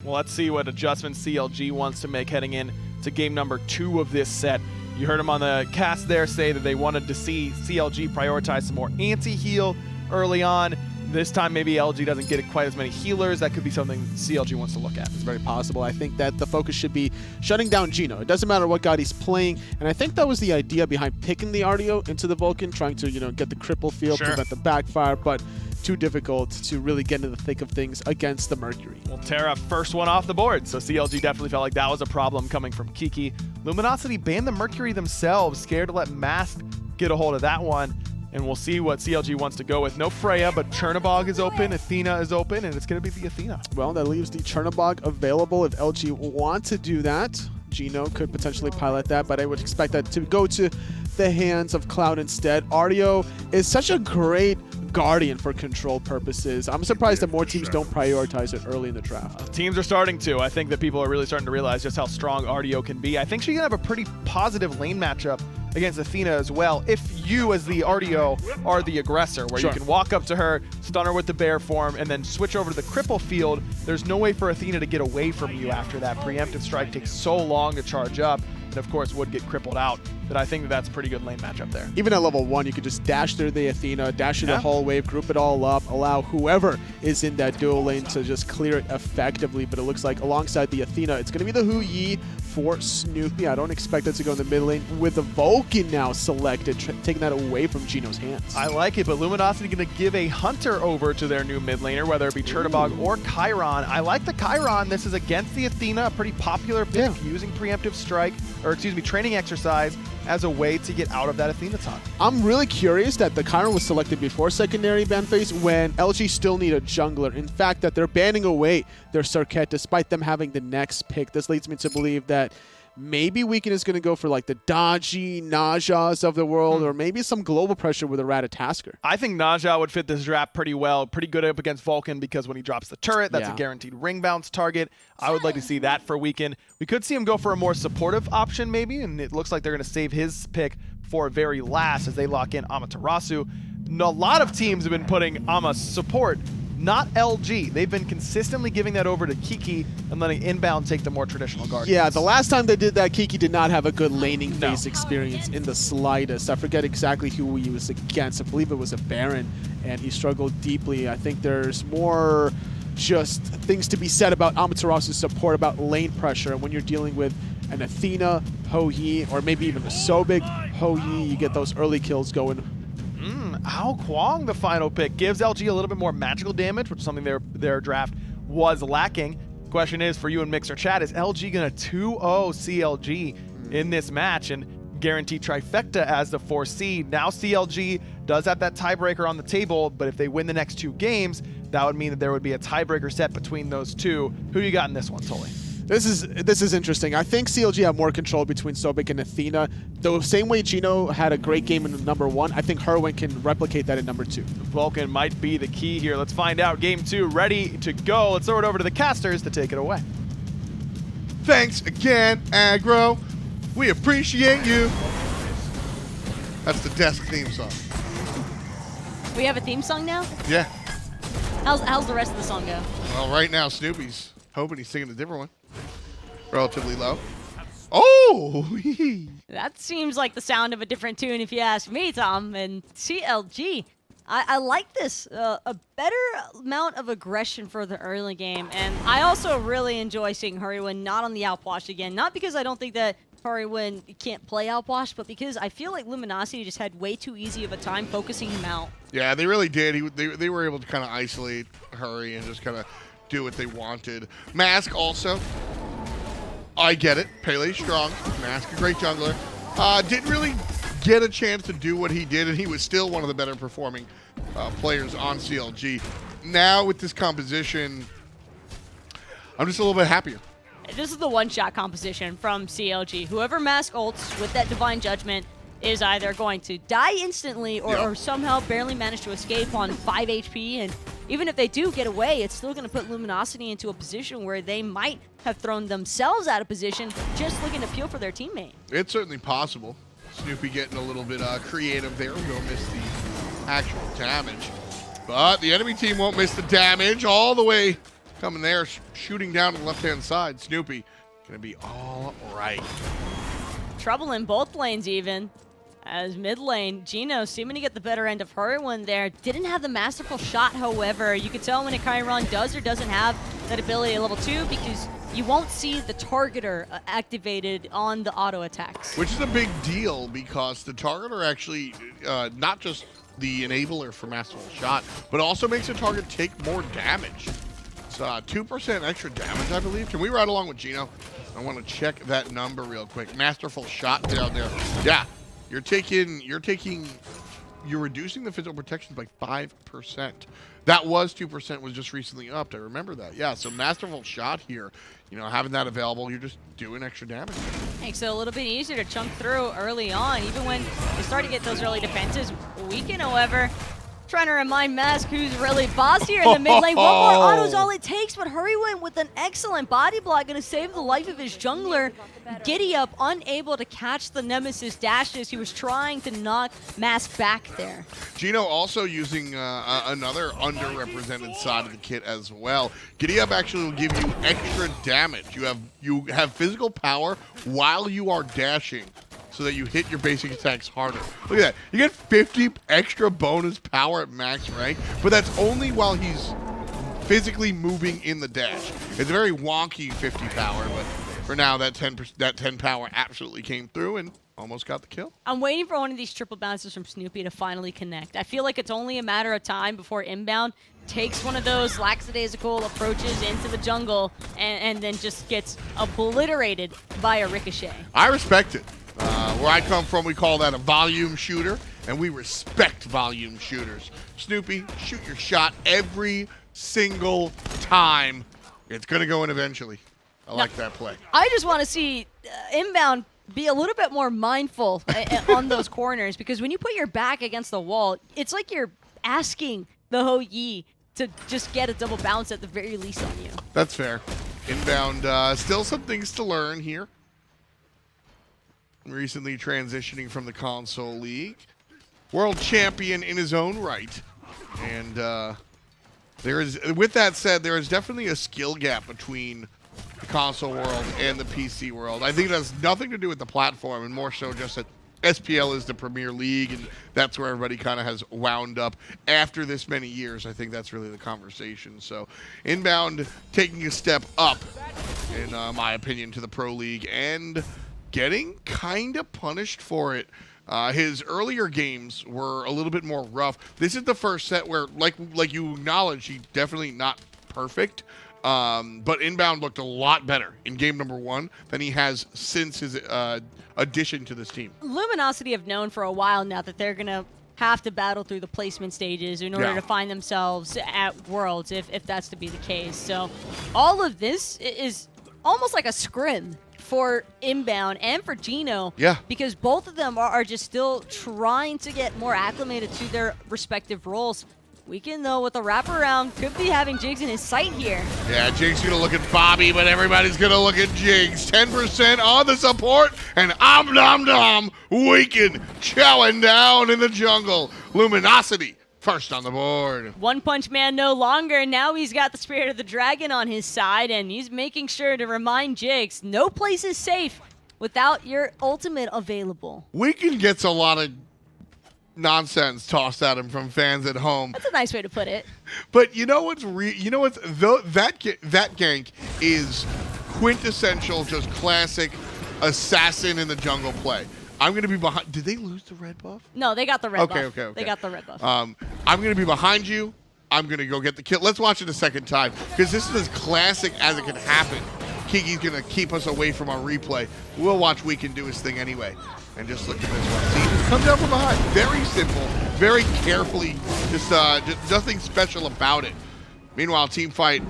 Well, let's see what adjustments CLG wants to make heading in to game number 2 of this set. You heard him on the cast there say that they wanted to see CLG prioritize some more anti-heal early on. This time, maybe LG doesn't get quite as many healers. That could be something CLG wants to look at. It's very possible. I think that the focus should be shutting down Geno. It doesn't matter what god he's playing, and I think that was the idea behind picking the Artio into the Vulcan, trying to, get the cripple field, prevent the backfire, but too difficult to really get into the thick of things against the Mercury. Well, Terra first one off the board, so CLG definitely felt like that was a problem coming from Kiki. Luminosity banned the Mercury themselves, scared to let Mask get a hold of that one. And we'll see what CLG wants to go with. No Freya, but Chernobog is open, Athena is open, and it's going to be the Athena. Well, that leaves the Chernobog available if LG want to do that. Geno could potentially pilot that, but I would expect that to go to the hands of Clout instead. Artio is such a great guardian for control purposes. I'm surprised that more teams don't prioritize it early in the draft. Teams are starting to. I think that people are really starting to realize just how strong Artio can be. I think she can have a pretty positive lane matchup against Athena as well, if you as the Artio are the aggressor, where you can walk up to her, stun her with the bear form, and then switch over to the cripple field. There's no way for Athena to get away from you after that. Preemptive strike takes so long to charge up, and of course would get crippled out, that I think that that's a pretty good lane matchup there. Even at level 1, you could just dash through the Athena, dash through the whole wave, group it all up, allow whoever is in that dual lane to just clear it effectively. But it looks like alongside the Athena, it's going to be the Hu-Yi for Snoopy. I don't expect it to go in the mid lane with the Vulcan now selected, taking that away from Geno's hands. I like it, but Luminosity going to give a Hunter over to their new mid laner, whether it be Chernobog or Chiron. I like the Chiron. This is against the Athena, a pretty popular pick, using preemptive strike, or excuse me, training exercise as a way to get out of that Athena taunt. I'm really curious that the Chiron was selected before secondary ban phase when LG still need a jungler. In fact, that they're banning away their Circuit despite them having the next pick. This leads me to believe that maybe Weekend is going to go for like the dodgy Najas of the world, or maybe some global pressure with a Ratatasker. I think Naja would fit this draft pretty well. Pretty good up against Vulcan because when he drops the turret, that's a guaranteed ring bounce target. I would like to see that for Weekend. We could see him go for a more supportive option maybe, and it looks like they're going to save his pick for very last as they lock in Amaterasu. A lot of teams have been putting Ama support, not LG. They've been consistently giving that over to Kiki and letting Inbound take the more traditional guardians. Yeah, the last time they did that, Kiki did not have a good laning phase experience in the slightest. I forget exactly who he was against. I believe it was a Baron, and he struggled deeply. I think there's more just things to be said about Amaterasu's support, about lane pressure. And when you're dealing with an Athena, Ho-Yi, or maybe even a Sobek, Ho-Yi, you get those early kills going. Kuang, the final pick, gives LG a little bit more magical damage, which is something their draft was lacking. Question is, for you in Mixer Chat, is LG going to 2-0 CLG in this match and guarantee trifecta as the 4 seed? Now CLG does have that tiebreaker on the table, but if they win the next 2 games, that would mean that there would be a tiebreaker set between those two. Who you got in this one, Tully? This is interesting. I think CLG have more control between Sobek and Athena. The same way Geno had a great game in number 1, I think Hurriwind can replicate that in number 2. Vulcan might be the key here. Let's find out. Game 2 ready to go. Let's throw it over to the casters to take it away. Thanks again, Aggro. We appreciate you. That's the desk theme song. We have a theme song now? Yeah. How's the rest of the song go? Well, right now Snoopy's hoping he's singing a different one. Relatively low. Oh! That seems like the sound of a different tune if you ask me, Tom. And CLG, I like this. A better amount of aggression for the early game. And I also really enjoy seeing Hurriwind not on the outwash again. Not because I don't think that Hurriwind can't play outwash, but because I feel like Luminosity just had way too easy of a time focusing him out. Yeah, they really did. They were able to kind of isolate Hurry and just kind of do what they wanted. Mask also. I get it. Pele strong. Mask a great jungler. Didn't really get a chance to do what he did, and he was still one of the better performing players on CLG. Now with this composition, I'm just a little bit happier. This is the one-shot composition from CLG. Whoever Mask ults with that Divine Judgment is either going to die instantly or somehow barely manage to escape on 5 HP. And even if they do get away, it's still going to put Luminosity into a position where they might have thrown themselves out of position just looking to peel for their teammate. It's certainly possible. Snoopy getting a little bit creative there. We'll miss the actual damage. But the enemy team won't miss the damage all the way coming there, shooting down to the left-hand side. Snoopy gonna be all right. Trouble in both lanes even. As mid lane, Geno seeming to get the better end of Hurriwind there. Didn't have the masterful shot, however. You can tell when a Chiron does or doesn't have that ability at level 2 because you won't see the targeter activated on the auto attacks. Which is a big deal because the targeter actually, not just the enabler for masterful shot, but also makes the target take more damage. It's 2% extra damage, I believe. Can we ride along with Geno? I want to check that number real quick. Masterful shot down there. Yeah. You're reducing the physical protection by 5%. That was 2%, was just recently upped. I remember that. Yeah, so masterful shot here, having that available, you're just doing extra damage. Makes it a little bit easier to chunk through early on, even when you start to get those early defenses. Weaken, however, trying to remind Mask who's really boss here in the mid lane. One more auto's all it takes, but Hurriwind with an excellent body block going to save the life of his jungler. Giddy up, unable to catch the Nemesis dashes. He was trying to knock Mask back there. Geno also using another underrepresented side of the kit as well. Giddy up actually will give you extra damage. You have physical power while you are dashing, so that you hit your basic attacks harder. Look at that. You get 50 extra bonus power at max rank, but that's only while he's physically moving in the dash. It's a very wonky 50 power, but for now, that 10 power absolutely came through and almost got the kill. I'm waiting for one of these triple bounces from Snoopy to finally connect. I feel like it's only a matter of time before Inbound takes one of those lackadaisical approaches into the jungle and then just gets obliterated by a ricochet. I respect it. Where I come from, we call that a volume shooter, and we respect volume shooters. Snoopy, shoot your shot every single time. It's going to go in eventually. I like that play. I just want to see Inbound be a little bit more mindful on those corners, because when you put your back against the wall, it's like you're asking the Ho Yi to just get a double bounce at the very least on you. That's fair. Inbound, still some things to learn here. Recently transitioning from the console league. World champion in his own right. And with that said, there is definitely a skill gap between the console world and the PC world. I think it has nothing to do with the platform and more so just that SPL is the premier league and that's where everybody kind of has wound up after this many years. I think that's really the conversation. So Inbound taking a step up, in my opinion, to the Pro League and getting kind of punished for it. His earlier games were a little bit more rough. This is the first set where, like you acknowledge, he definitely not perfect. But Inbound looked a lot better in game number 1 than he has since his addition to this team. Luminosity have known for a while now that they're going to have to battle through the placement stages in order to find themselves at Worlds, if that's to be the case. So all of this is almost like a scrim for Inbound and for Geno, because both of them are just still trying to get more acclimated to their respective roles. Weekend, though, with the wraparound, could be having Jigz in his sight here. Yeah, Jigz going to look at Bobby, but everybody's going to look at Jigz. 10% on the support, and Weekend chowing down in the jungle. Luminosity first on the board. One Punch Man no longer. Now he's got the Spirit of the Dragon on his side, and he's making sure to remind Jigz, no place is safe without your ultimate available. Weekend gets a lot of nonsense tossed at him from fans at home. That's a nice way to put it. But that gank is quintessential, just classic assassin in the jungle play. I'm going to be behind. Did they lose the red buff? No, they got the red buff. Okay. They got the red buff. I'm going to be behind you. I'm going to go get the kill. Let's watch it a second time, because this is as classic as it can happen. Kiki's going to keep us away from our replay. We'll watch Weekend do his thing anyway. And just look at this one. See, just comes down from behind. Very simple, very carefully. Just nothing special about it. Meanwhile, team fight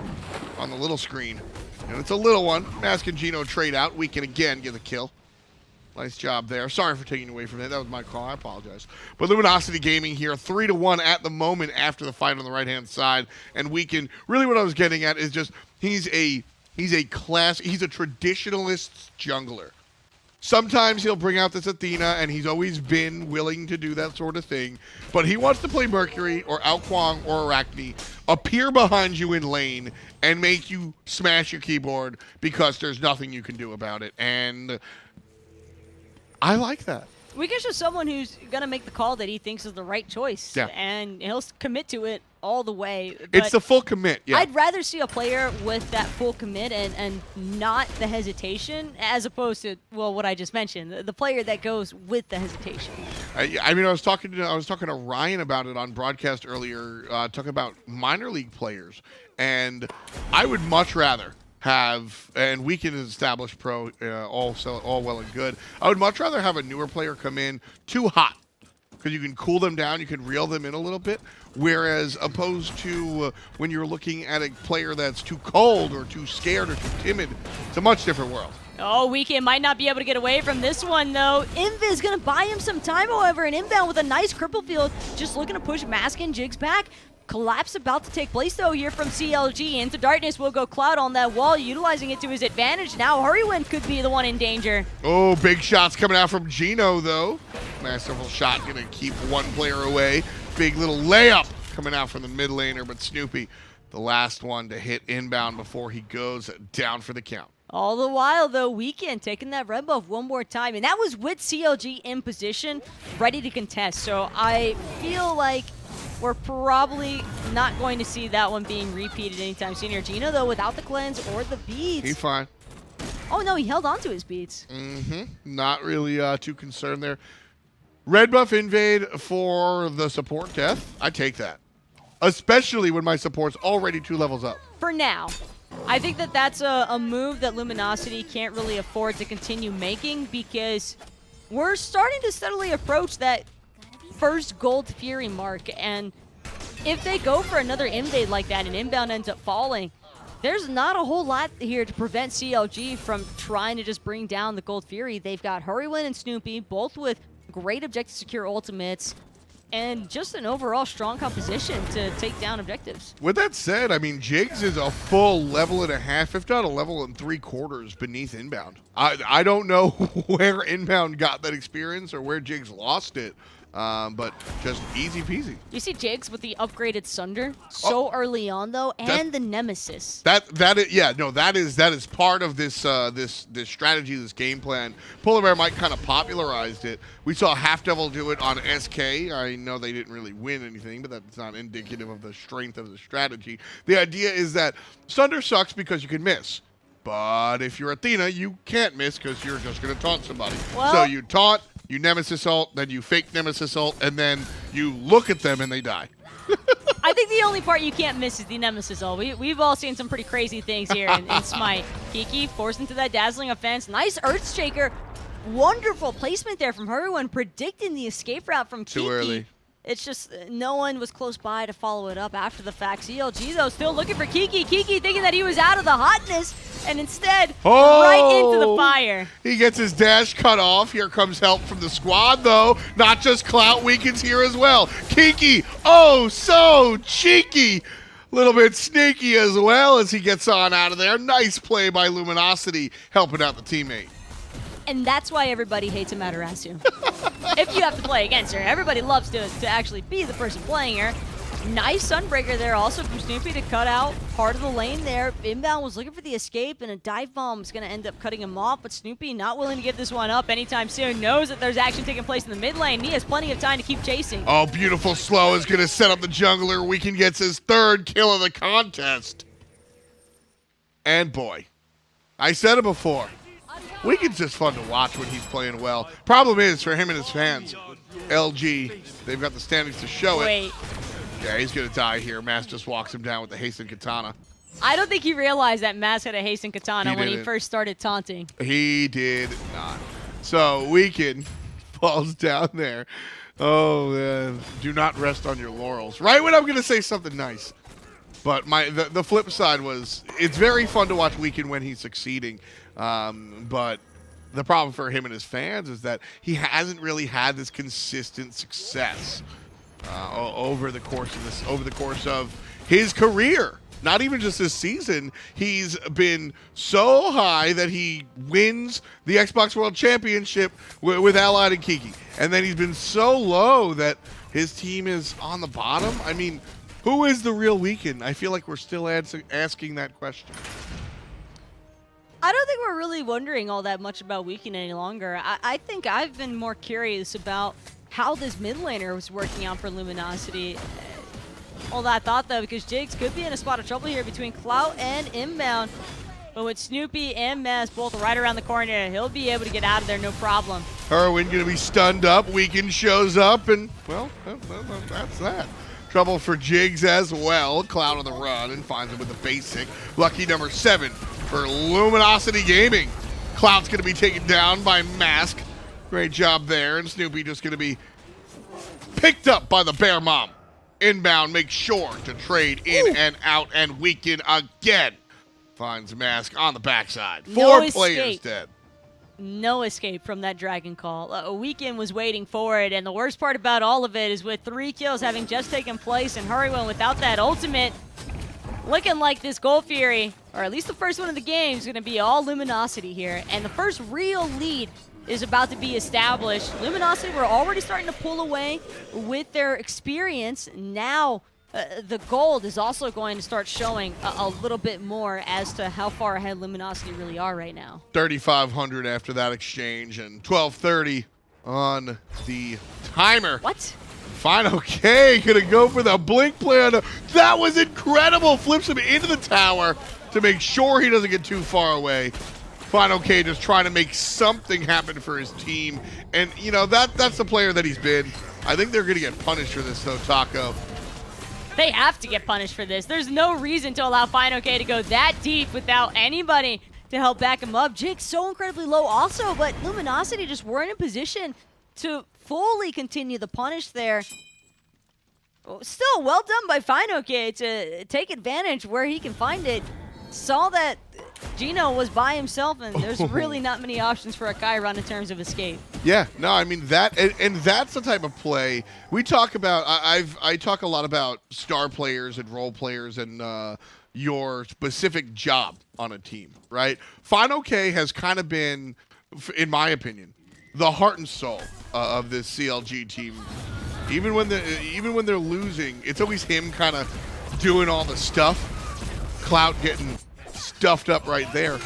on the little screen. And it's a little one. Mask and Geno trade out. Weekend again get the kill. Nice job there. Sorry for taking away from that. That was my call. I apologize. But Luminosity Gaming here, 3-1 at the moment after the fight on the right-hand side. And Weekend, really what I was getting at is just he's a traditionalist jungler. Sometimes he'll bring out this Athena, and he's always been willing to do that sort of thing. But he wants to play Mercury or out Kuang or Arachne, appear behind you in lane, and make you smash your keyboard because there's nothing you can do about it. And I like that. Weekend's just someone who's going to make the call that he thinks is the right choice. Yeah. And he'll commit to it all the way. It's the full commit, yeah. I'd rather see a player with that full commit and not the hesitation as opposed to, well, what I just mentioned, the player that goes with the hesitation. I mean, I was talking to Ryan about it on broadcast earlier, talking about minor league players, and I would much rather have, and Weekend is established pro, all well and good. I would much rather have a newer player come in too hot, because you can cool them down, you can reel them in a little bit, whereas opposed to when you're looking at a player that's too cold or too scared or too timid, it's a much different world. Oh, Weekend might not be able to get away from this one, though. Invis going to buy him some time, however, and Inbound with a nice cripple field, just looking to push Mask and Jigz back. Collapse about to take place, though, here from CLG. Into darkness will go Clout on that wall, utilizing it to his advantage. Now Hurriwind could be the one in danger. Oh, big shots coming out from Geno, though. Masterful shot, going to keep one player away. Big little layup coming out from the mid laner, but Snoopy, the last one to hit Inbound before he goes down for the count. All the while, though, Weekend taking that red buff one more time, and that was with CLG in position, ready to contest. So I feel like we're probably not going to see that one being repeated anytime soon here. Geno, though, without the cleanse or the beads. He's fine. Oh, no, he held on to his beads. Not really too concerned there. Red buff invade for the support death. I take that. Especially when my support's already 2 levels up. For now. I think that that's a move that Luminosity can't really afford to continue making because we're starting to steadily approach that first Gold Fury mark, and if they go for another invade like that and Inbound ends up falling, there's not a whole lot here to prevent CLG from trying to just bring down the Gold Fury. They've got Hurriwind and Snoopy, both with great objective secure ultimates, and just an overall strong composition to take down objectives. With that said, I mean, Jigz is a full level and a half, if not a level and 3/4 beneath Inbound. I don't know where Inbound got that experience or where Jigz lost it. But just easy peasy. You see Jigz with the upgraded Sunder so early on, though, and the Nemesis. That is part of this this strategy, this game plan. Polar Bear might kind of popularized it. We saw Half Devil do it on SK. I know they didn't really win anything, but that's not indicative of the strength of the strategy. The idea is that Sunder sucks because you can miss. But if you're Athena, you can't miss because you're just going to taunt somebody. Well, so you taunt, you Nemesis ult, then you fake Nemesis ult, and then you look at them and they die. I think the only part you can't miss is the Nemesis ult. We've all seen some pretty crazy things here in Smite. Kiki forced into that dazzling offense. Nice Earthshaker. Wonderful placement there from Hurriwind, predicting the escape route from Kiki. Too early. It's just no one was close by to follow it up after the fact. CLG, though, still looking for Kiki. Kiki thinking that he was out of the hotness, and instead, right into the fire. He gets his dash cut off. Here comes help from the squad, though. Not just Clout, Weekend's here as well. Kiki, oh, so cheeky. Little bit sneaky as well as he gets on out of there. Nice play by Luminosity, helping out the teammate. And that's why everybody hates Amaterasu. If you have to play against her, everybody loves to actually be the person playing her. Nice Sunbreaker there also from Snoopy to cut out part of the lane there. Inbound was looking for the escape, and a dive bomb is going to end up cutting him off, but Snoopy not willing to give this one up anytime soon. Knows that there's action taking place in the mid lane. He has plenty of time to keep chasing. Oh, beautiful slow is going to set up the jungler. Weekend gets his 3rd kill of the contest. And boy, I said it before. Weekend's just fun to watch when he's playing well. Problem is, for him and his fans, LG, they've got the standings to show it. Yeah, he's going to die here. Mass just walks him down with the hasten katana. I don't think he realized that Mass had a hasten katana when he first started taunting. He did not. So Weekend falls down there. Oh, man. Do not rest on your laurels. Right when I'm going to say something nice. But the flip side was, it's very fun to watch Weekend when he's succeeding. But the problem for him and his fans is that he hasn't really had this consistent success over the course of his career. not even just this season, he's been so high that he wins the Xbox World Championship with Allied and Kiki. And then he's been so low that his team is on the bottom. I mean, who is the real Weekend? I feel like we're still asking that question. I don't think we're really wondering all that much about Weekend any longer. I think I've been more curious about how this mid laner was working out for Luminosity. All that thought, though, because Jigz could be in a spot of trouble here between Clout and Inbound. But with Snoopy and Mess both right around the corner, he'll be able to get out of there no problem. Hurriwind going to be stunned up. Weekend shows up, and, well, that's that. Trouble for Jigz as well. Clout on the run and finds him with the basic. Lucky number 7 for Luminosity Gaming. Clout's going to be taken down by Mask. Great job there, and Snoopy just going to be picked up by the Bear Mom. Inbound makes sure to trade in and out, and Weekend again finds Mask on the backside. No 4 players escape. dead. No escape from that Dragon Call. A Weekend was waiting for it, and the worst part about all of it is with 3 kills having just taken place and Hurriwind without that ultimate, looking like this Gold Fury, or at least the first one of the game, is going to be all Luminosity here. And the first real lead is about to be established. Luminosity were already starting to pull away with their experience. Now the gold is also going to start showing a little bit more as to how far ahead Luminosity really are right now. 3,500 after that exchange, and 12:30 on the timer. What? fineokay gonna go for the blink plan. That was incredible. Flips him into the tower to make sure he doesn't get too far away. fineokay just trying to make something happen for his team. And, you know, that's the player that he's been. I think they're going to get punished for this, though, Taco. They have to get punished for this. There's no reason to allow fineokay to go that deep without anybody to help back him up. Jigz so incredibly low also, but Luminosity just weren't in position to fully continue the punish there. Still, well done by fineokay to take advantage where he can find it. Saw that Geno was by himself, and there's really not many options for a Chiron in terms of escape. Yeah, no, I mean that, and that's the type of play we talk about. I talk a lot about star players and role players and your specific job on a team, right? fineokay has kind of been, in my opinion, the heart and soul of this CLG team. Even when they're losing, it's always him kind of doing all the stuff. Clout getting stuffed up right there.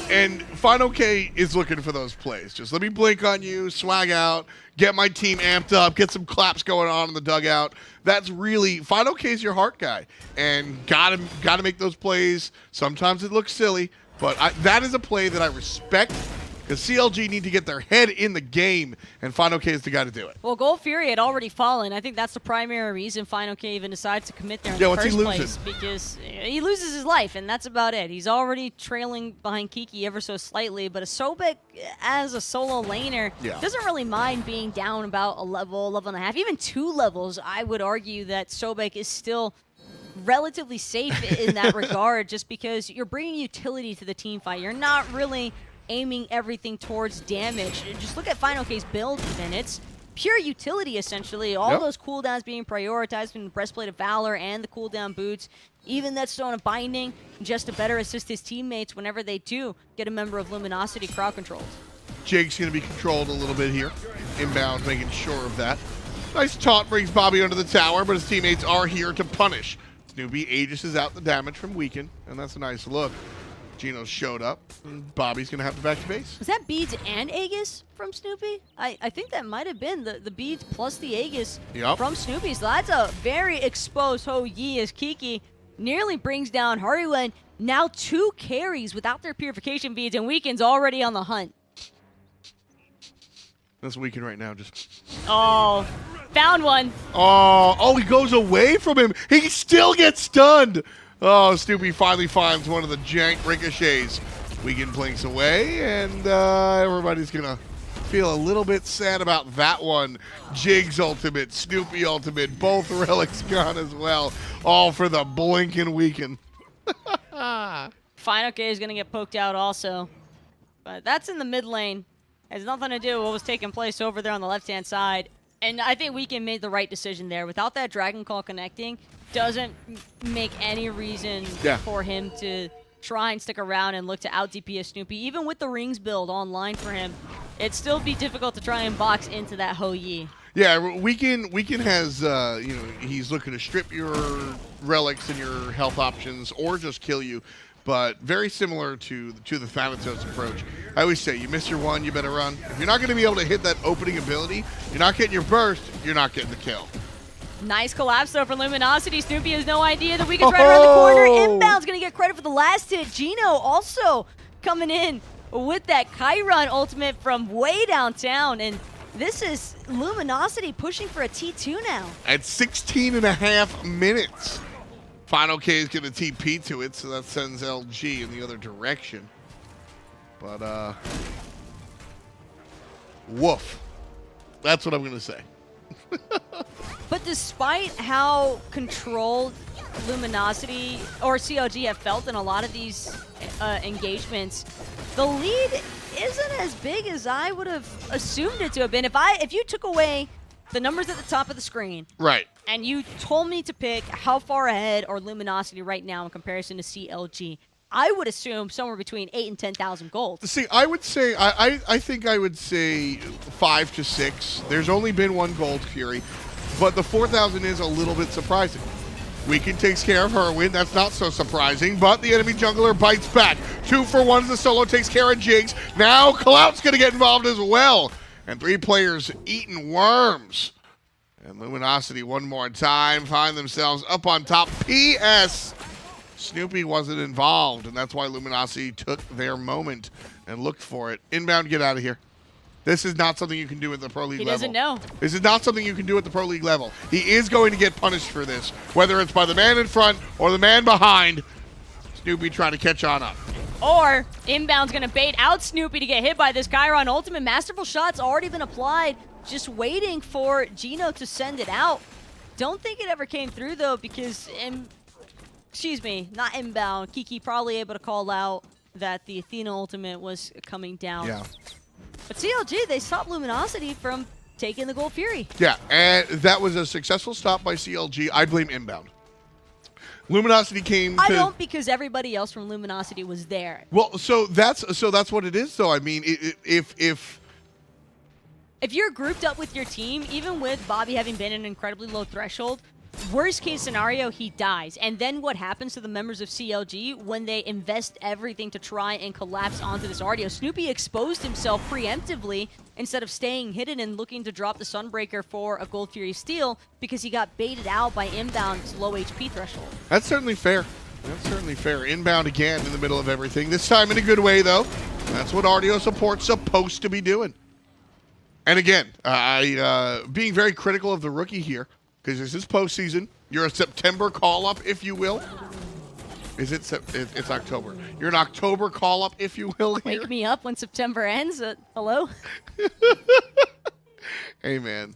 And fineokay is looking for those plays. Just let me blink on you, swag out, get my team amped up, get some claps going on in the dugout. That's really, fineokay's your heart guy. And gotta make those plays. Sometimes it looks silly, but that is a play that I respect. Because CLG need to get their head in the game, and fineokay is the guy to do it. Well, Gold Fury had already fallen. I think that's the primary reason fineokay even decides to commit there in the first place. Because he loses his life, and that's about it. He's already trailing behind Kiki ever so slightly, but a Sobek as a solo laner doesn't really mind being down about a level and a half, even 2 levels. I would argue that Sobek is still relatively safe in that regard, just because you're bringing utility to the team fight. You're not really aiming everything towards damage. Just look at fineokay's build even. It's pure utility, essentially. All those cooldowns being prioritized from the Breastplate of Valor and the cooldown boots. Even that Stone of Binding, just to better assist his teammates whenever they do get a member of Luminosity crowd controlled. Jake's going to be controlled a little bit here. Inbound, making sure of that. Nice taunt brings Bobby under the tower, but his teammates are here to punish. Snoopy aegises out the damage from Weekend, and that's a nice look. Geno showed up, and Bobby's going to have to back to base. Was that beads and Aegis from Snoopy? I think that might have been the beads plus the Aegis from Snoopy. So that's a very exposed Ho Yi as Kiki nearly brings down Hurriwind. Now 2 carries without their purification beads, and Weekend's already on the hunt. That's Weekend right now. Just Oh, found one. Oh, he goes away from him. He still gets stunned. Oh, Snoopy finally finds one of the jank ricochets. Weekend blinks away, and everybody's going to feel a little bit sad about that one. Jigz ultimate, Snoopy ultimate, both relics gone as well. All for the blinking Weekend. fineokay is going to get poked out also. But that's in the mid lane. Has nothing to do with what was taking place over there on the left-hand side. And I think Weekend made the right decision there. Without that Dragon Call connecting, doesn't make any reason for him to try and stick around and look to out DPS Snoopy. Even with the rings build online for him, it'd still be difficult to try and box into that Ho Yi. Yeah, Weekend has, you know, he's looking to strip your relics and your health options or just kill you. But very similar to the Thanatos approach. I always say, you miss your one, you better run. If you're not going to be able to hit that opening ability, you're not getting your burst, you're not getting the kill. Nice collapse, though, for Luminosity. Snoopy has no idea the Weekend's right around the corner. Inbound's going to get credit for the last hit. Geno also coming in with that Chiron ultimate from way downtown. And this is Luminosity pushing for a T2 now. At 16.5 minutes. fineokay is going to TP to it, so that sends LG in the other direction. But, woof. That's what I'm going to say. But despite how controlled Luminosity or CLG have felt in a lot of these engagements, the lead isn't as big as I would have assumed it to have been. If you took away the numbers at the top of the screen, right, and you told me to pick how far ahead are Luminosity right now in comparison to CLG, I would assume somewhere between 8 and 10,000 gold. See, I would say, I think I would say 5 to 6. There's only been one Gold Fury, but the 4,000 is a little bit surprising. Weekend takes care of Hurriwind. That's not so surprising, but the enemy jungler bites back. 2 for 1 as the solo takes care of Jigz. Now Clout's going to get involved as well. And 3 players eating worms. And Luminosity one more time find themselves up on top. P.S. Snoopy wasn't involved, and that's why Luminosity took their moment and looked for it. Inbound, get out of here. This is not something you can do at the Pro League level. He doesn't know. This is not something you can do at the Pro League level. He is going to get punished for this, whether it's by the man in front or the man behind. Snoopy trying to catch on up. Or Inbound's going to bait out Snoopy to get hit by this Chiron ultimate. Masterful shot's already been applied, just waiting for Geno to send it out. Don't think it ever came through, though, because excuse me, not Inbound. Kiki probably able to call out that the Athena ultimate was coming down. Yeah. But CLG, they stopped Luminosity from taking the Gold Fury. Yeah, and that was a successful stop by CLG. I blame Inbound. Luminosity came to... I don't, because everybody else from Luminosity was there. Well, so that's what it is, though. I mean, if you're grouped up with your team, even with Bobby having been an incredibly low threshold, worst case scenario, he dies. And then what happens to the members of CLG when they invest everything to try and collapse onto this Artio? Snoopy exposed himself preemptively instead of staying hidden and looking to drop the Sunbreaker for a Gold Fury steal because he got baited out by Inbound's low HP threshold. That's certainly fair. That's certainly fair. Inbound again in the middle of everything. This time in a good way, though. That's what Artio support's supposed to be doing. And again, being very critical of the rookie here, because this is postseason. You're a September call-up, if you will. Is it? It's October. You're an October call-up, if you will. Here. Wake me up when September ends. Hello? Hey, man.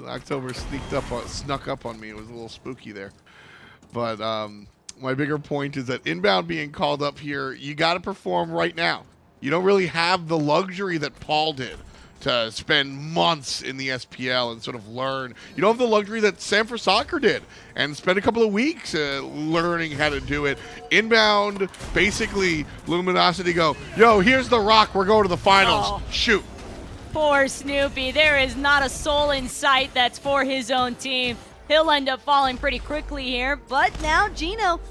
October snuck up on me. It was a little spooky there. But my bigger point is that Inbound being called up here, you got to perform right now. You don't really have the luxury that Paul did to spend months in the SPL and sort of learn. You don't have the luxury that Sam for Soccer did and spend a couple of weeks learning how to do it. Inbound, basically, Luminosity go, yo, here's the rock. We're going to the finals. Oh. Shoot. Poor Snoopy. There is not a soul in sight that's for his own team. He'll end up falling pretty quickly here. But now Geno,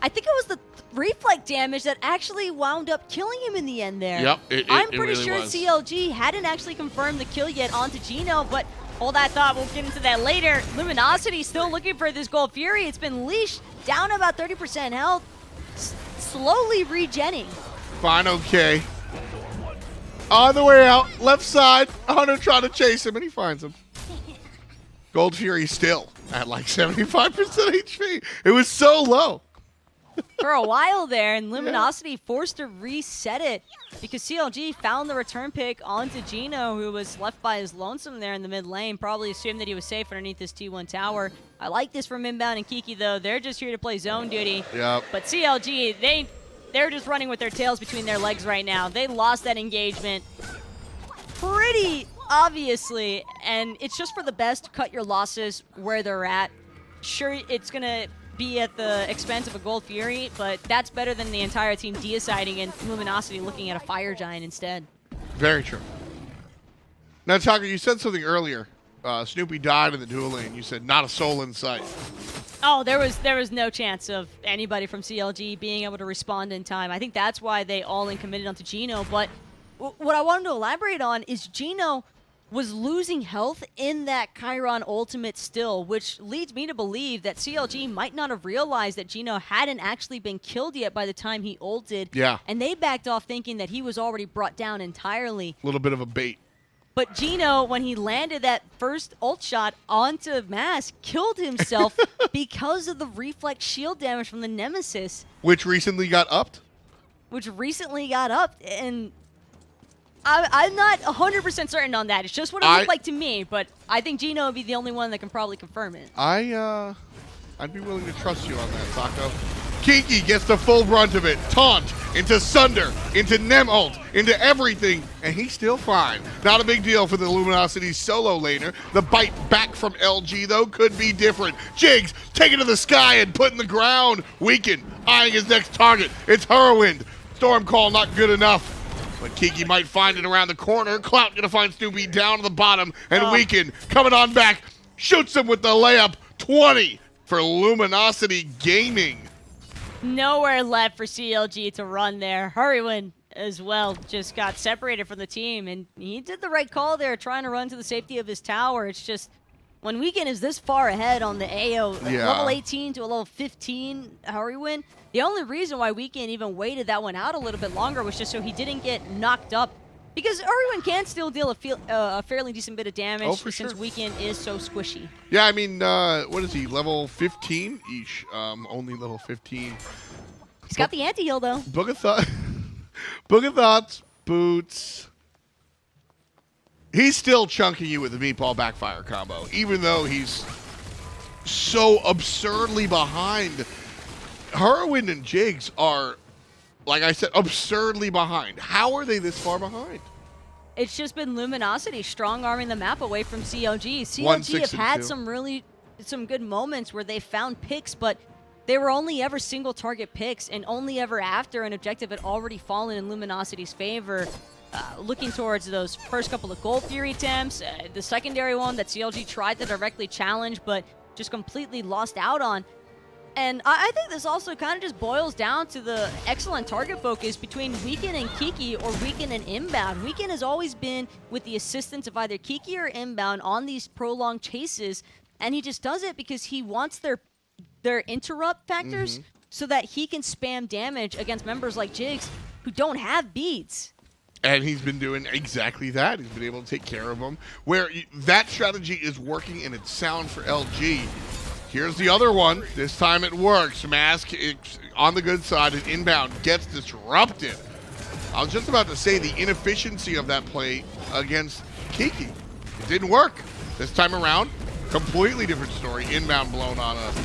I think it was the reflect damage that actually wound up killing him in the end there. Yep, I'm pretty really sure was. CLG hadn't actually confirmed the kill yet onto Geno, but hold that thought, we'll get into that later. Luminosity still looking for this Gold Fury. It's been leashed down to about 30% health, slowly regenning. fineokay. On the way out, left side, Hunter trying to chase him, and he finds him. Gold Fury still at like 75% HP. It was so low. For a while there, and Luminosity forced to reset it because CLG found the return pick onto Geno, who was left by his lonesome there in the mid lane. Probably assumed that he was safe underneath this T1 tower. I like this from Inbound and Kiki, though. They're just here to play zone duty. Yep. But CLG, they're just running with their tails between their legs right now. They lost that engagement pretty obviously, and it's just for the best to cut your losses where they're at. Sure, it's going to be at the expense of a Gold Fury, but that's better than the entire team deciding and Luminosity looking at a Fire Giant instead. Very true. Now, Tucker, you said something earlier. Snoopy died in the duel lane. You said not a soul in sight. Oh, there was no chance of anybody from CLG being able to respond in time. I think that's why they all in committed onto Geno. But what I wanted to elaborate on is Geno was losing health in that Chiron ultimate still, which leads me to believe that CLG might not have realized that Geno hadn't actually been killed yet by the time he ulted. Yeah. And they backed off thinking that he was already brought down entirely. A little bit of a bait. But Geno, when he landed that first ult shot onto Mask, killed himself because of the reflex shield damage from the Nemesis. Which recently got upped? And I'm not 100% certain on that. It's just what it looked like to me, but I think Geno would be the only one that can probably confirm it. I'd be willing to trust you on that, Taco. Kiki gets the full brunt of it. Taunt into Sunder, into Nem ult, into everything, and he's still fine. Not a big deal for the Luminosity solo laner. The bite back from LG, though, could be different. Jigz taking to the sky and put in the ground. Weaken, eyeing his next target. It's Hurriwind. Storm Call not good enough. But Kiki might find it around the corner. Clout gonna find Snoopy down to the bottom, and Weaken coming on back. Shoots him with the layup. 20 for Luminosity Gaming. Nowhere left for CLG to run there. Hurriwind as well just got separated from the team, and he did the right call there, trying to run to the safety of his tower. It's just when Weaken is this far ahead on the AO, level 18 to a level 15 Hurriwind, the only reason why Weaken even waited that one out a little bit longer was just so he didn't get knocked up. Because Hurriwind can still deal a fairly decent bit of damage since Weaken is so squishy. Yeah, I mean, what is he, level 15 each? Only level 15. He's got the anti-heal, though. Book of Thoughts, Boots. He's still chunking you with the meatball backfire combo, even though he's so absurdly behind. Hurriwind and Jigz are, like I said, absurdly behind. How are they this far behind? It's just been Luminosity strong-arming the map away from CLG. CLG have had some good moments where they found picks, but they were only ever single-target picks, and only ever after an objective had already fallen in Luminosity's favor. Looking towards those first couple of Gold Fury attempts, the secondary one that CLG tried to directly challenge, but just completely lost out on. And I think this also kind of just boils down to the excellent target focus between Weaken and Kiki, or Weaken and Inbowned. Weaken has always been with the assistance of either Kiki or Inbowned on these prolonged chases, and he just does it because he wants their interrupt factors so that he can spam damage against members like Jigz who don't have beads. And he's been doing exactly that. He's been able to take care of them. Where that strategy is working and it's sound for LG. Here's the other one. This time it works. Mask on the good side, and Inbound gets disrupted. I was just about to say the inefficiency of that play against Kiki. It didn't work. This time around, completely different story. Inbound blown on us.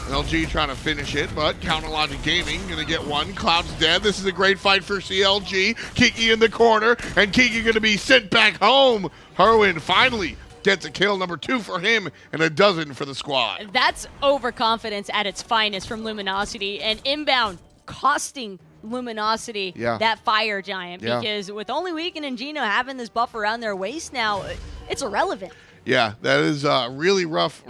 LG trying to finish it, but Counterlogic Gaming gonna get one. Cloud's dead. This is a great fight for CLG. Kiki in the corner, and Kiki gonna be sent back home. Hurriwind finally gets a kill, number 2 for him, and a dozen for the squad. That's overconfidence at its finest from Luminosity, and Inbound costing Luminosity that Fire Giant, because with only Weaken and Geno having this buff around their waist now, it's irrelevant. Yeah, that is a really rough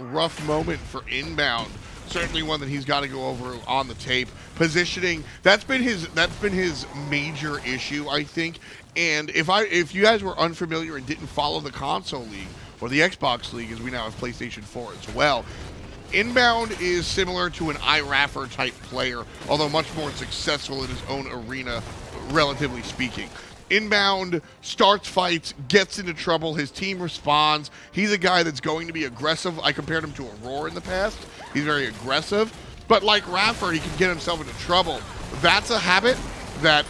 moment for Inbound. Certainly one that he's got to go over on the tape. Positioning, that's been his major issue, I think. And if you guys were unfamiliar and didn't follow the console league or the Xbox league, as we now have PlayStation 4 as well, Inbound is similar to an iRaffer type player, although much more successful in his own arena, relatively speaking. Inbound starts fights, gets into trouble, his team responds. He's a guy that's going to be aggressive. I compared him to Aurora in the past. He's very aggressive, but like Raffer, he can get himself into trouble. That's a habit that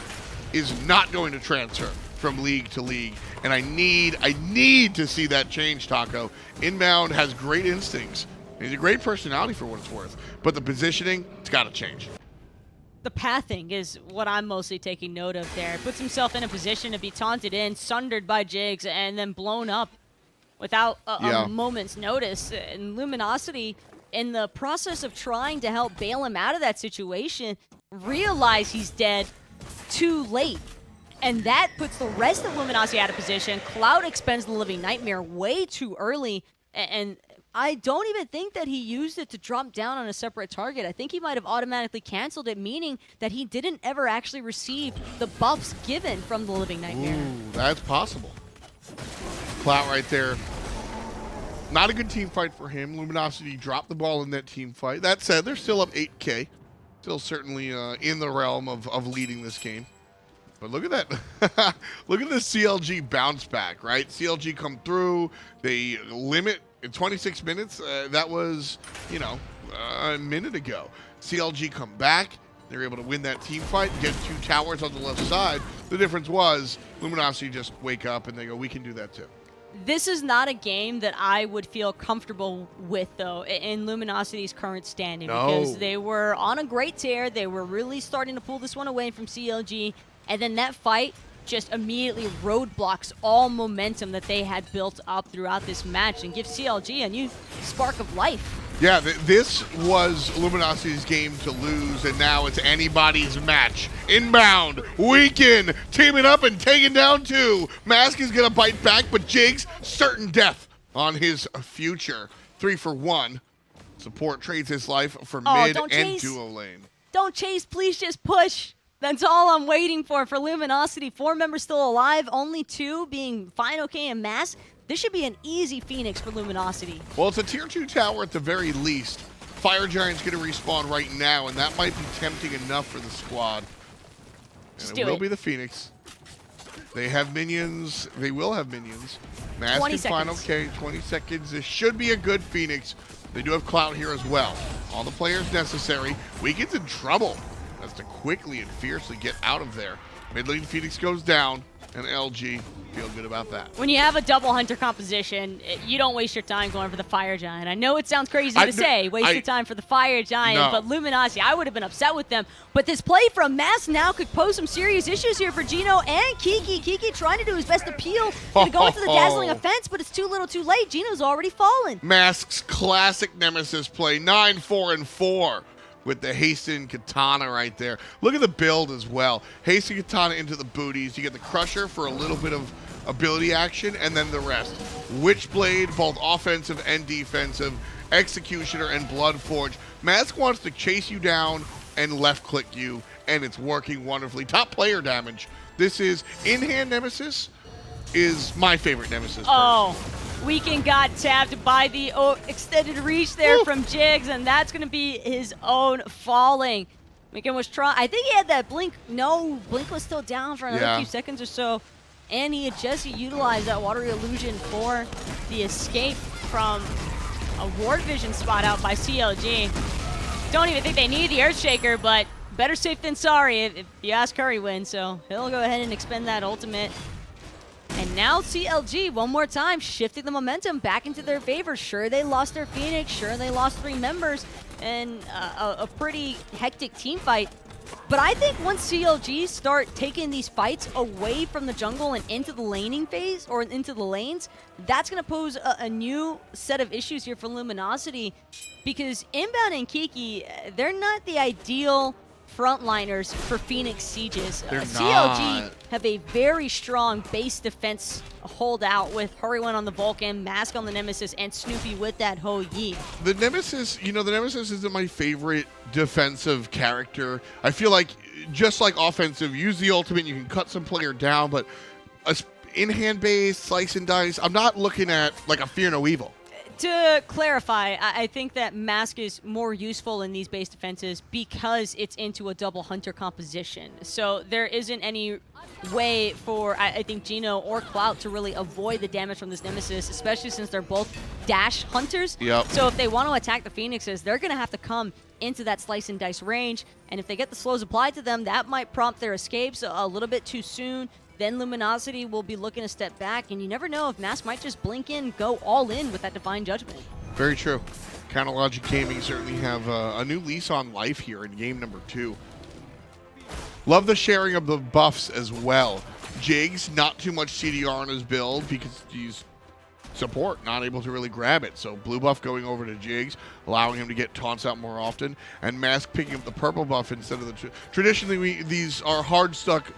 is not going to transfer from league to league, and I need to see that change, Taco. Inbound has great instincts. He's a great personality for what it's worth, but the positioning, it's got to change. The pathing is what I'm mostly taking note of there. Puts himself in a position to be taunted in, sundered by Jigz, and then blown up without a moment's notice. And Luminosity, in the process of trying to help bail him out of that situation, realize he's dead too late. And that puts the rest of Luminosity out of position. Clout expends the Living Nightmare way too early, and I don't even think that he used it to drop down on a separate target. I think he might have automatically canceled it, meaning that he didn't ever actually receive the buffs given from the Living Nightmare. Ooh, that's possible. Clout right there. Not a good team fight for him. Luminosity dropped the ball in that team fight. That said, they're still up 8K. Still certainly in the realm of leading this game. But look at that. Look at the CLG bounce back, right? CLG come through. They limit in 26 minutes. That was, you know, a minute ago. CLG come back. They're able to win that team fight, get 2 towers on the left side. The difference was Luminosity just wake up and they go, we can do that too. This is not a game that I would feel comfortable with, though, in Luminosity's current standing. No. Because they were on a great tear. They were really starting to pull this one away from CLG. And then that fight just immediately roadblocks all momentum that they had built up throughout this match and gives CLG a new spark of life. Yeah, this was Luminosity's game to lose, and now it's anybody's match. Inbound, Weekend, teaming up and taking down 2. Mask is going to bite back, but Jigz, certain death on his future. 3 for 1. Support trades his life for mid and duo lane. Don't chase, please just push. That's all I'm waiting for Luminosity. 4 members still alive, only 2 being fineokay and Mask. This should be an easy Phoenix for Luminosity. Well, it's a tier 2 tower at the very least. Fire Giant's going to respawn right now, and that might be tempting enough for the squad. And it will be the Phoenix. They have minions. They will have minions. Mask and fineokay, 20 seconds. This should be a good Phoenix. They do have Clout here as well. All the players necessary. Weekend's in trouble. Has to quickly and fiercely get out of there. Mid lane Phoenix goes down, and LG feel good about that. When you have a double hunter composition, you don't waste your time going for the Fire Giant. I know it sounds crazy to say, waste your time for the Fire Giant, but Luminosity, I would have been upset with them. But this play from Mask now could pose some serious issues here for Geno and Kiki. Kiki trying to do his best appeal to go into the dazzling offense, but it's too little too late. Geno's already fallen. Mask's classic Nemesis play, 9-4-4. With the Hasten Katana right there. Look at the build as well. Hasten Katana into the booties. You get the Crusher for a little bit of ability action, and then the rest. Witchblade, both offensive and defensive. Executioner and Bloodforge. Mask wants to chase you down and left-click you, and it's working wonderfully. Top player damage. This is in-hand Nemesis is my favorite Nemesis. Oh. Weekend got tapped by the extended reach there from Jigz, and that's going to be his own falling. Weekend was trying. I think he had that blink. No, blink was still down for another few seconds or so, and he had just utilized that watery illusion for the escape from a ward vision spot out by CLG. Don't even think they need the Earthshaker, but better safe than sorry if you ask Hurriwind, so he'll go ahead and expend that ultimate. And now CLG, one more time, shifting the momentum back into their favor. Sure, they lost their Phoenix. Sure, they lost 3 members and a pretty hectic team fight. But I think once CLG start taking these fights away from the jungle and into the laning phase, or into the lanes, that's going to pose a new set of issues here for Luminosity. Because Inbound and Kiki, they're not the ideal frontliners for Phoenix sieges. CLG have a very strong base defense holdout with Hurriwind on the Vulcan, Mask on the Nemesis, and Snoopy with that Ho-Yi. The Nemesis, you know, the Nemesis isn't my favorite defensive character. I feel like, just like offensive, use the ultimate, you can cut some player down, but in-hand base, slice and dice, I'm not looking at like a Fear No Evil. To clarify, I think that Mask is more useful in these base defenses because it's into a double hunter composition. So there isn't any way for, I think, Geno or Clout to really avoid the damage from this Nemesis, especially since they're both dash hunters. Yep. So if they want to attack the Phoenixes, they're going to have to come into that slice and dice range. And if they get the slows applied to them, that might prompt their escapes a little bit too soon. Then Luminosity will be looking to step back, and you never know if Mask might just blink in, go all in with that Divine Judgment. Very true. Counterlogic Gaming certainly have a new lease on life here in game number 2. Love the sharing of the buffs as well. Jigz, not too much CDR on his build because he's support, not able to really grab it. So blue buff going over to Jigz, allowing him to get taunts out more often, and Mask picking up the purple buff instead of the traditionally these are hard stuck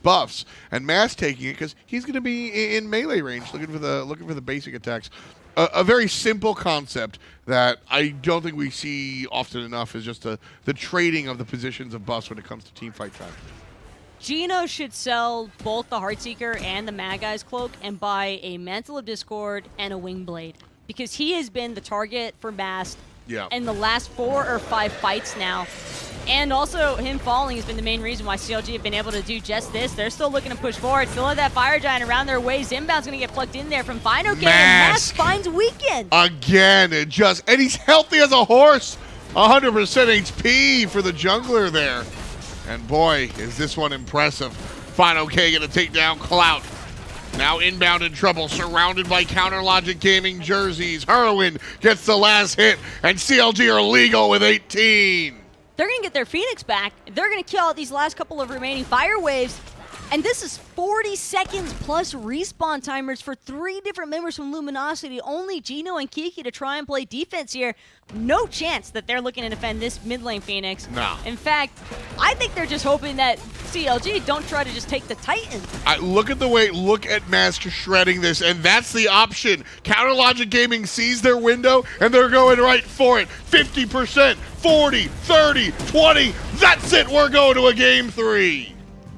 buffs, and Mask taking it because he's going to be in melee range, looking for the basic attacks. A very simple concept that I don't think we see often enough is just the trading of the positions of buffs when it comes to team fight time. Geno should sell both the Heartseeker and the Mad Guy's Cloak and buy a Mantle of Discord and a Wingblade, because he has been the target for Mast in the last 4 or 5 fights now. And also, him falling has been the main reason why CLG have been able to do just this. They're still looking to push forward, still have that Fire Giant around their ways. Inbound's going to get plugged in there from fineokay. Mask finds Weekend. Again, and he's healthy as a horse. 100% HP for the jungler there. And boy, is this one impressive. fineokay going to take down Clout. Now Inbound in trouble, surrounded by Counter Logic Gaming jerseys. Hurriwind gets the last hit, and CLG are legal with 18. They're going to get their Phoenix back. They're going to kill out these last couple of remaining fire waves. And this is 40 seconds plus respawn timers for 3 different members from Luminosity. Only Geno and Kiki to try and play defense here. No chance that they're looking to defend this mid lane Phoenix. No. In fact, I think they're just hoping that CLG don't try to just take the Titan. Look at Mask shredding this, and that's the option. Counter Logic Gaming sees their window, and they're going right for it. 50%, 40, 30, 20. That's it. We're going to a game 3.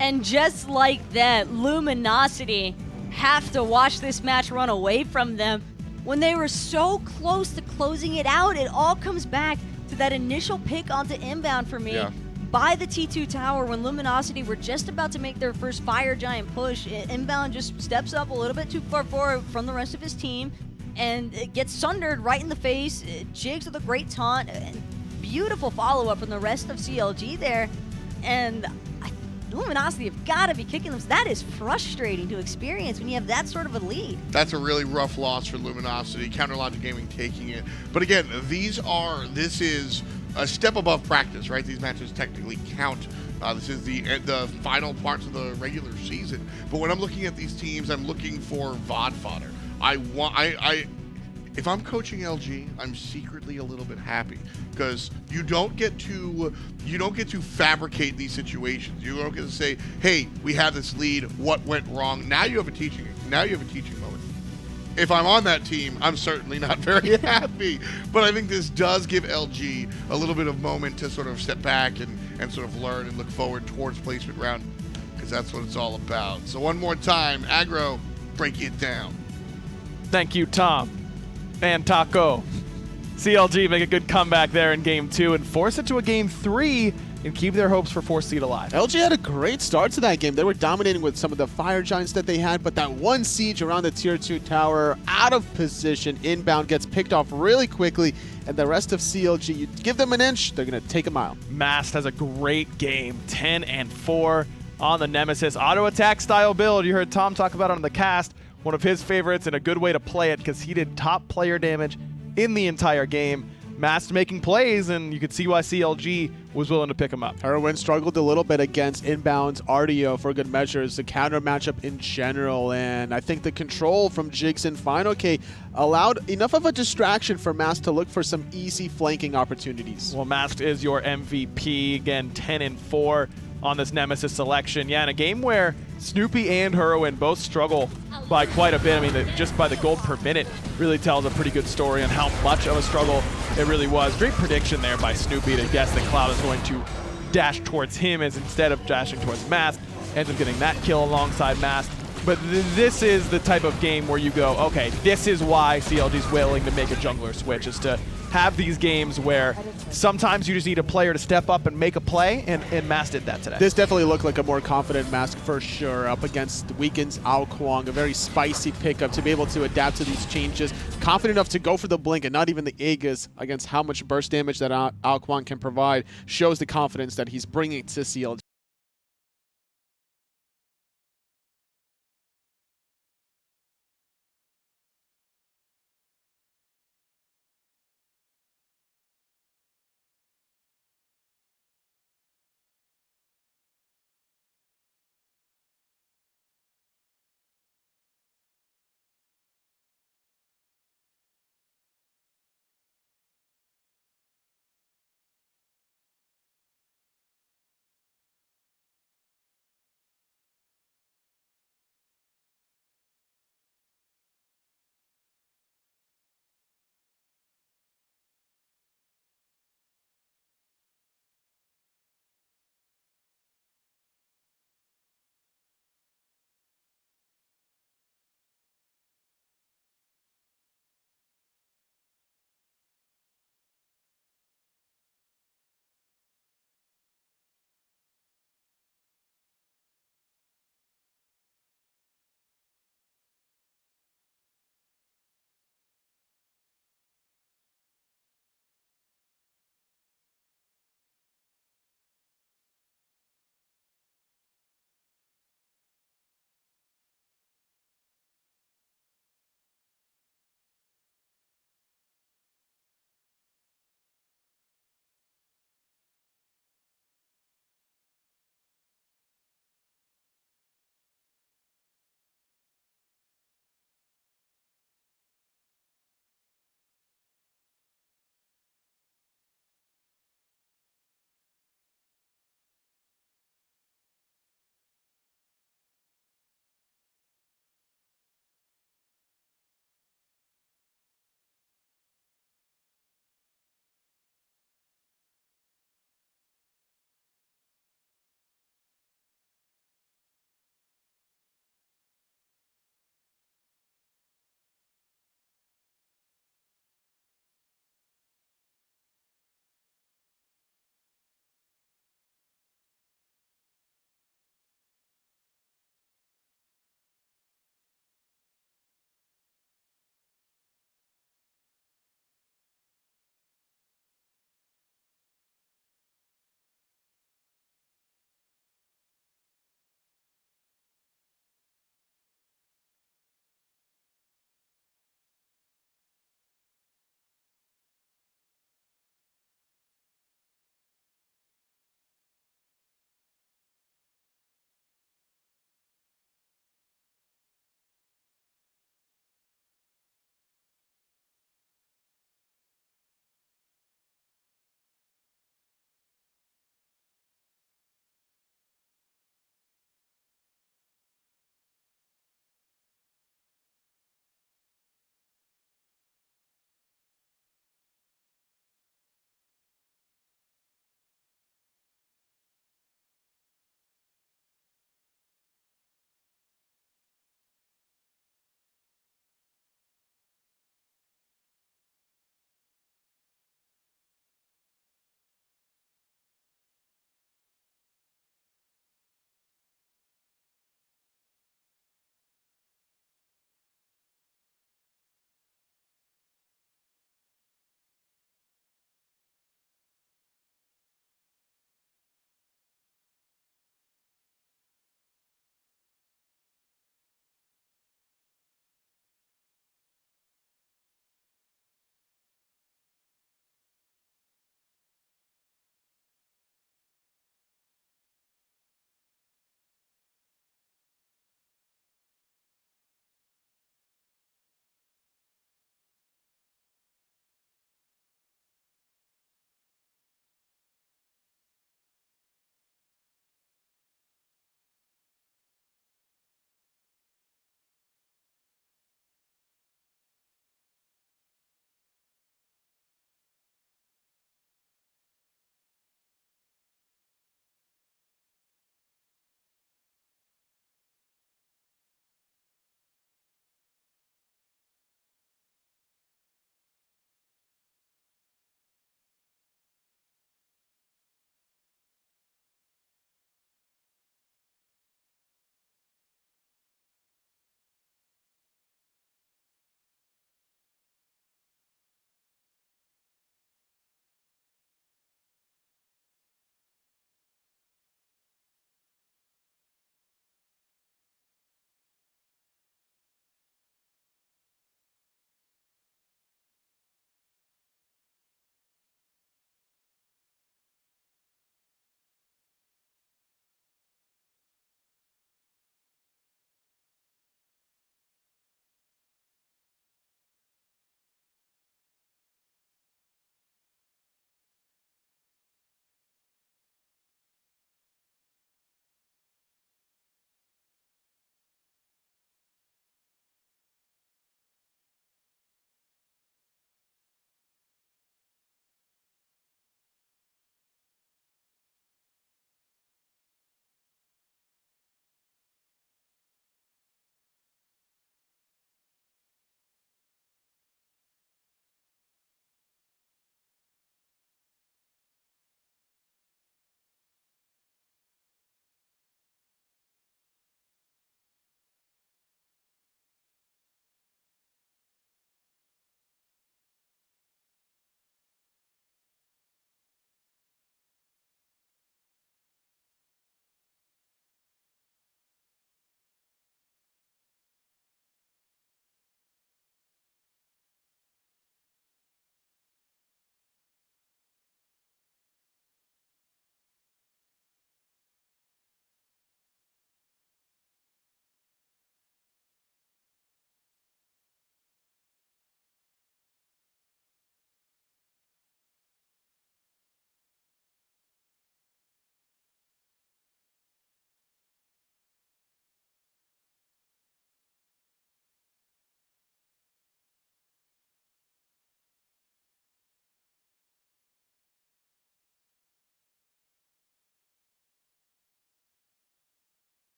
And just like that, Luminosity have to watch this match run away from them. When they were so close to closing it out, it all comes back to that initial pick onto Inbound for me by the T2 tower when Luminosity were just about to make their first Fire Giant push. Inbound just steps up a little bit too far forward from the rest of his team and it gets sundered right in the face. Jigz with a great taunt and beautiful follow-up from the rest of CLG there. And Luminosity have got to be kicking them. That is frustrating to experience when you have that sort of a lead. That's a really rough loss for Luminosity. Counter Logic Gaming taking it. But again, this is a step above practice, right? These matches technically count. This is the final parts of the regular season. But when I'm looking at these teams, I'm looking for VOD fodder. If I'm coaching LG, I'm secretly a little bit happy because you don't get to fabricate these situations. You don't get to say, "Hey, we have this lead. What went wrong?" Now you have a teaching moment. If I'm on that team, I'm certainly not very happy. But I think this does give LG a little bit of moment to sort of step back and sort of learn and look forward towards placement round because that's what it's all about. So one more time, Aggro, break it down. Thank you, Tom. And Taco. CLG make a good comeback there in Game 2 and force it to a Game 3 and keep their hopes for 4th seed alive. LG had a great start to that game. They were dominating with some of the Fire Giants that they had, but that one siege around the Tier 2 tower, out of position, Inbound gets picked off really quickly, and the rest of CLG, you give them an inch, they're going to take a mile. Mast has a great game, 10-4 on the Nemesis. Auto attack style build, you heard Tom talk about it on the cast. One of his favorites and a good way to play it because he did top player damage in the entire game. Mast making plays, and you could see why CLG was willing to pick him up. Hurriwind struggled a little bit against Inbound's Artio for good measure. It's a counter matchup in general, and I think the control from Jigz and fineokay allowed enough of a distraction for Mast to look for some easy flanking opportunities. Well, Mast is your MVP, again, 10-4 on this Nemesis selection. Yeah, in a game where Snoopy and Hurriwind both struggle by quite a bit. I mean, just by the gold per minute really tells a pretty good story on how much of a struggle it really was. Great prediction there by Snoopy to guess that Clout is going to dash towards him as instead of dashing towards Mast. Ends up getting that kill alongside Mast. But this is the type of game where you go, okay, this is why CLG's willing to make a jungler switch, is to have these games where sometimes you just need a player to step up and make a play, and Mast did that today. This definitely looked like a more confident Mask for sure, up against Weekend's Kuang, a very spicy pickup to be able to adapt to these changes. Confident enough to go for the blink and not even the Aegis against how much burst damage that Kuang can provide shows the confidence that he's bringing to CLG.